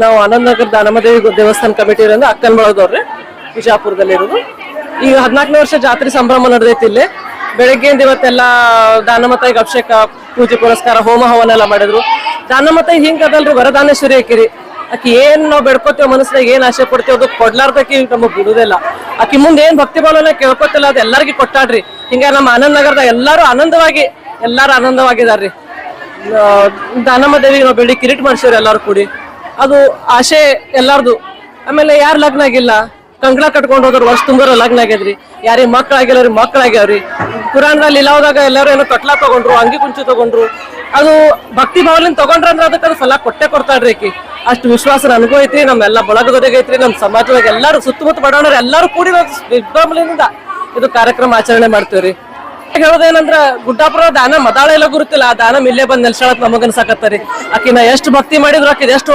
ನಾವು ಆನಂದನಗರ ದಾನಮದೇವಿ ದೇವಸ್ಥಾನ ಕಮಿಟಿ ಇರೋದು ಅಕ್ಕನ್ ಬಳದವ್ರಿ ವಿಜಾಪುರದಲ್ಲಿ ಇರೋದು. ಈಗ 14ನೇ ವರ್ಷ ಜಾತ್ರೆ ಸಂಭ್ರಮ ನಡೆದೈತಿ ಇಲ್ಲಿ. ಬೆಳಗ್ಗೆಯಿಂದ ಇವತ್ತೆಲ್ಲ ದಾನಮತಾಯಿಗೆ ಅಭಿಷೇಕ, ಪೂಜೆ ಪುರಸ್ಕಾರ, ಹೋಮ ಹವನ ಎಲ್ಲ ಮಾಡಿದ್ರು. ದಾನಮತಾಯಿ ಹಿಂಗ ಅದಲ್ರಿ, ವರದಾನೇಶ್ವರಿ ಆಕಿರಿ. ಆಕಿ ಏನ್ ನಾವ್ ಬೆಡ್ಕೋತೇವ್ ಮನಸ್ನಾಗ ಏನ್ ಆಸೆ ಪಡ್ತೇವ್ ಅದು ಕೊಡ್ಲಾರ್ದಕ್ಕಿ ನಮಗ್ ಬಿಡುದಿಲ್ಲ. ಆಕಿ ಮುಂದೆ ಏನ್ ಭಕ್ತಿ ಭಾವನೆ ಕೇಳ್ಕೊತಿಲ್ಲ ಅದು ಎಲ್ಲರಿಗೂ ಕೊಟ್ಟಾಡ್ರಿ. ಹಿಂಗ ನಮ್ಮ ಆನಂದ್ ನಗರದ ಎಲ್ಲಾರು ಆನಂದವಾಗಿದಾರ್ರಿ. ದಾನಮದೇವಿಗೆ ನಾವು ಬೆಳ್ಳಿ ಕಿರೀಟ್ ಮಾಡ್ಸೇವ್ರಿ ಎಲ್ಲಾರು ಕೂಡಿ. ಅದು ಆಸೆ ಎಲ್ಲಾರ್ದು. ಆಮೇಲೆ ಯಾರು ಲಗ್ನ ಆಗಿಲ್ಲ ಕಂಕಣ ಕಟ್ಕೊಂಡು ಹೋದ್ರು ವರ್ಷ ತುಂಬಾರ ಲಗ್ನ ಆಗ್ಯದ್ರಿ. ಯಾರಿಗೆ ಮಕ್ಕಳಾಗಿಲ್ಲರಿ ಮಕ್ಕಳಾಗ್ಯಾವ್ರಿ. ಪುರಾಣದಲ್ಲಿ ಇಲ್ಲವಾಗ ಎಲ್ಲರೂ ಏನೋ ಕಟ್ಲಾ ತಗೊಂಡ್ರು, ಅಂಗಿ ಕುಂಚು ತಗೊಂಡ್ರು. ಅದು ಭಕ್ತಿ ಭಾವನೆಯಿಂದ ತಗೊಂಡ್ರ ಅಂದ್ರೆ ಅದಕ್ಕೆ ಅದು ಫಲ ಕೊಟ್ಟೆ ಕೊಡ್ತಾಳ್ರಿ ಆಕಿ. ಅಷ್ಟು ವಿಶ್ವಾಸ ನನಗೂ ಐತ್ರಿ, ನಮ್ಮೆಲ್ಲ ಬಳಗದೊರೆಗೆ ಐತ್ರಿ, ನಮ್ಮ ಸಮಾಜದಾಗ ಎಲ್ಲಾರು ಸುತ್ತಮುತ್ತ ಬಡವಣರು ಎಲ್ಲಾರು ಕೂಡಿ ವಿಜೃಂಭಣೆಯಿಂದ ಇದು ಕಾರ್ಯಕ್ರಮ ಆಚರಣೆ ಮಾಡ್ತೇವ್ರಿ. ಹೇಳೋದೇನಂದ್ರ ಗುಡ್ಡಾಪುರ ದಾನ ಮದಾಳ ಎಲ್ಲ ಗುರುತಿಲ್ಲ, ಆ ದಾನ ಇಲ್ಲೇ ಬಂದ್ ನೆಲ್ಸಾಳತ್ ನಮಗನ್ಸಾಕತ್ತರಿ. ಆಕಿನ ಎಷ್ಟು ಭಕ್ತಿ ಮಾಡಿದ್ರು ಆಕಿದ ಎಷ್ಟು